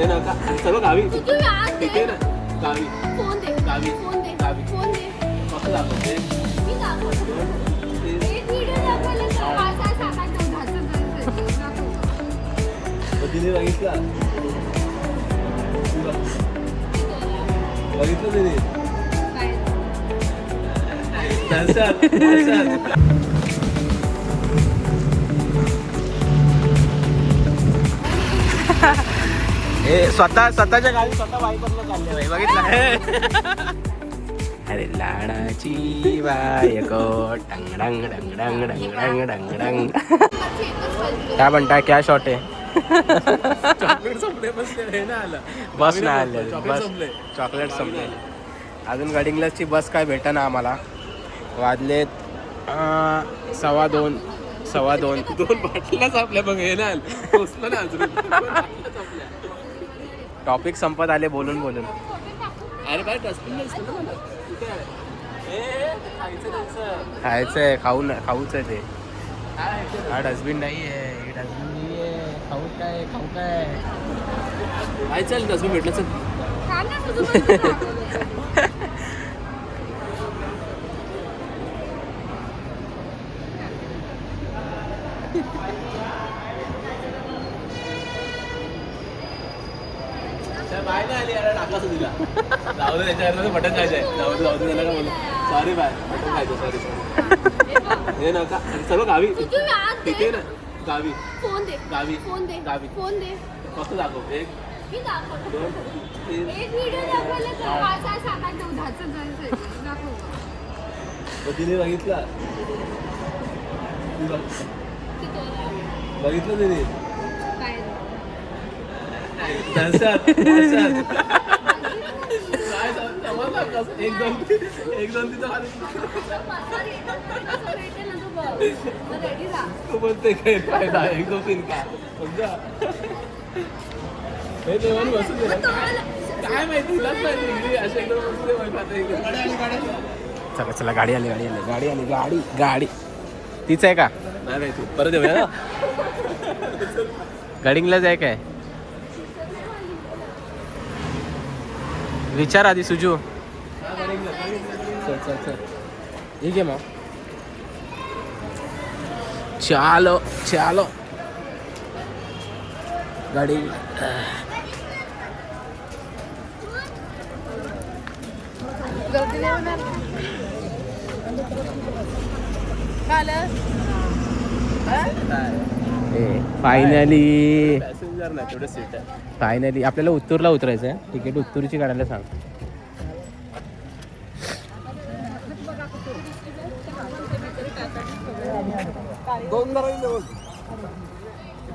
हे नका सर्व गावी तुझी याद दे. इथे ना गावी फोन दे. गावी फोन दे. गावी फोन दे. फक्त दाखवते मी दाखवतो. एक व्हिडिओ दाखवला तर 5, 6, 7, 8, 9, 10 दाखव. तिने बघितला बघितलं तिने काय? दर्शन दर्शन हे स्वतःच्या गावी स्वतः बाईकवरनं चालले बाई बघितलं अरे लाडाची बायको डंग डंग डंग डंग डंग डंग डंग डंग काय म्हणता क्या शॉट आहे चॉकलेट संपले बस हे ना आलं बस नाही आलं बस चॉकलेट संपले अजून गडिंग्लजची बस काय भेटा ना आम्हाला वाजलेत 2:15 2:15 बाटल्याच आपल्या बघ हे ना पोचलं ना अजून टॉपिक संपत आले बोलून बोलून अरे काय डस्टबिन खायचंय खाऊच आहे ते हा डस्टबिन नाही आहे डस्टबिन नाही आहे खाऊ काय काय चल डस्टबिन भेटलं चल छान ना तुझं पण बाय नाही आली यार टाकलाच दिला जाऊ दे त्याच्यावर मटण खायचं आहे जाऊ दे त्याला का बोलू सॉरी बाय मटण खायचं सॉरी हे नका सर्व गावी तुझी याद दे. इथे ना गावी फोन दे. गावी फोन दे. गावी फोन दे. फक्त दाखव एक मी दाखवतो. 2 3 एक व्हिडिओ दाखवला तर 5, 6, 7, 8, 9, 10 दाखव. तिने बघितला बघितलं तिने काय? दर्शन दर्शन काय समजलं कसं एक दोन तिथं रेडी राहा. तू बोलते काय फायदा 1 2 3 का समजा हे देवाने बसू दे काय माहिती तुलाच माहिती इकडे असे एकदम बसू दे चला चला गाडी आली गाडी तीच आहे का नाही तू परत येऊया ना गाडींगलाच आहे काय विचार आधी सुजू चल चल चल ठीक आहे मग चालो चालो गाडी गर्दी नाही होणार. फायनली पॅसेंजर नाही तेवढं सीट आहे फायनली आपल्याला उत्तूरला उतरायचं आहे तिकीट उत्तूरची काढायला सांग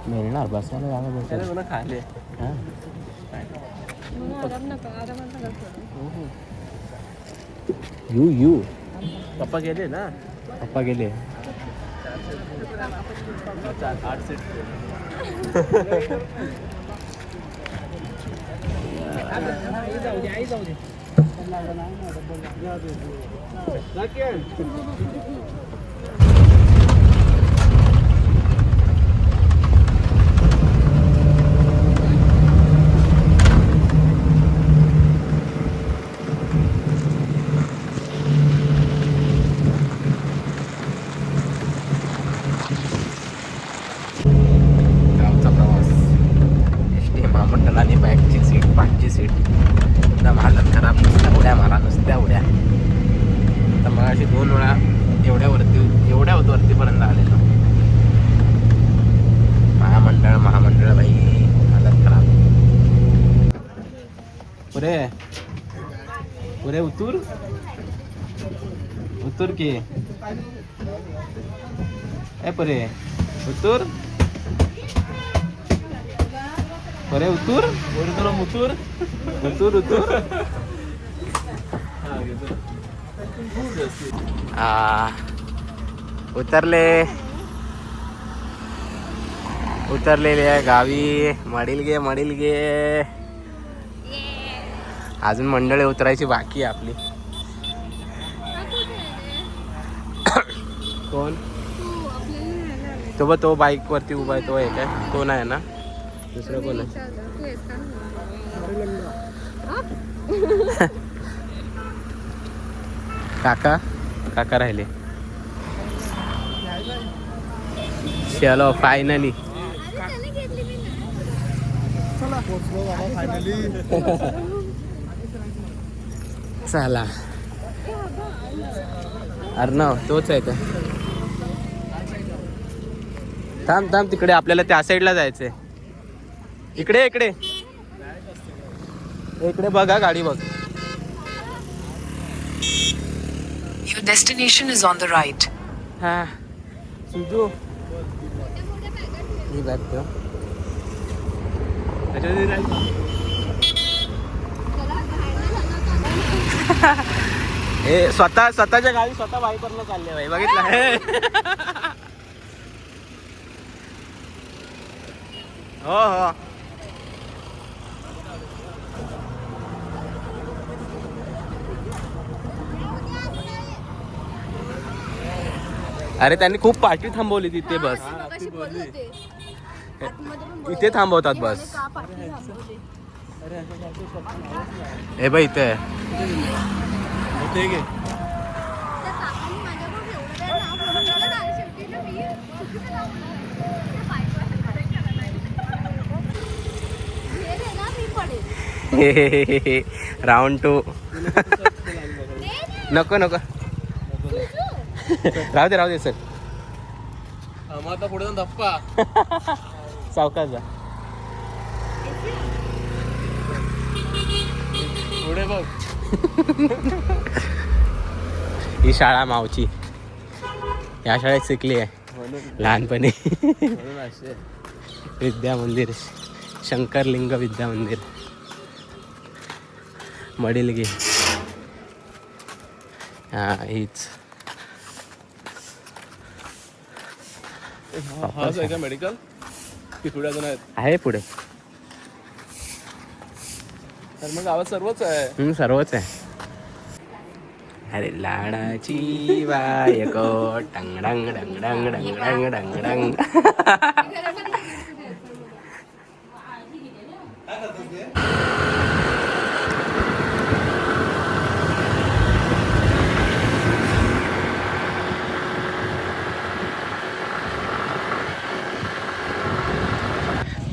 मिळणार बसायला जागा भेटेल खाले यू पप्पा गेले ना पप्पा गेले 8 सीट जाऊ दे बॅकची सीट 5ची सीट एकदम हालत खराब नुसत्या उड्या तर मग अशी 2 वेळा एवढ्या वरतीपर्यंत आलेलो महामंडळ बाई हालत खराब पुरे उत्तूर की पुरे उत्तूर अरे उत्तूर उतरलेले आहे गावी मडील गे अजून मंडळी उतरायची बाकी आहे आपली कोण तो बाईक वरती उभा आहे तो आहे काय तो नाही ना दुसरं कोण आहे? तू आहेस का? काका राहिले. चलो फायनली. त्याने घेतली मी नाही. चला अर्णव तोच आहे का? थांब तिकडे आपल्याला त्या साईडला जायचंय. इकडे बघा गाडी बघ. Your destination is on the right. हा सुजू ही बॅग ठेव. त्याला बाहेर नाही जाणार. हे स्वतःच्या गाडी स्वतः बाईक करणं चालले बाई बघितलं. हो अरे त्यांनी खूप पार्टी थांबवली तिथे बस. मगाशी बोलत होते. आतमध्ये पण बोलत इथे थांबवतात होते. बस. का पाठी थांबवते? हे बाई इथे त्या काकांनी माझ्याकडून एवढं वेळ नाव बोलवलं ना, शेवटी ना मी चुकीचं नाव बोलवलं. त्या बायकोला हे रे ना, मी पडेल. राऊंड 2. नको राहू दे सर. आता पुढे जाऊन धप्पा. सावकाश जा. पुढे बघ. ही शाळा मावची या शाळेत शिकली आहे लहानपणी. म्हणून असे विद्या मंदिर, शंकरलिंग विद्या मंदिर, मडिलगी. हा हीच हाच आहे का मेडिकल की पुढे अजून आहेत? आहे पुढे. तर मग गावात सर्वच आहे. सर्वच आहे. अरे लाडाची बायको टंग डंग डंग डंग डंग डंग डंग डंग.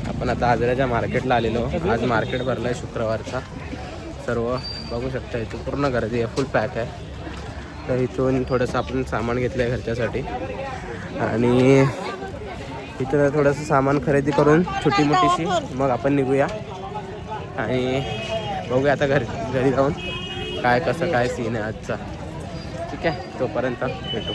आपण आता आजऱ्याच्या मार्केटला आलेलो. आज मार्केट भरला आहे शुक्रवारचा. सर्व बघू शकता इथं पूर्ण गर्दी आहे, फुल पॅक आहे. तर इथून थोडंसं आपण सामान घेतलं आहे घरच्यासाठी आणि इथं थोडंसं सामान खरेदी करून छोटी मोठीशी मग आपण निघूया आणि बघूया आता घरी जाऊन काय कसं काय सीन आहे आजचा. ठीक आहे, तोपर्यंत भेटू.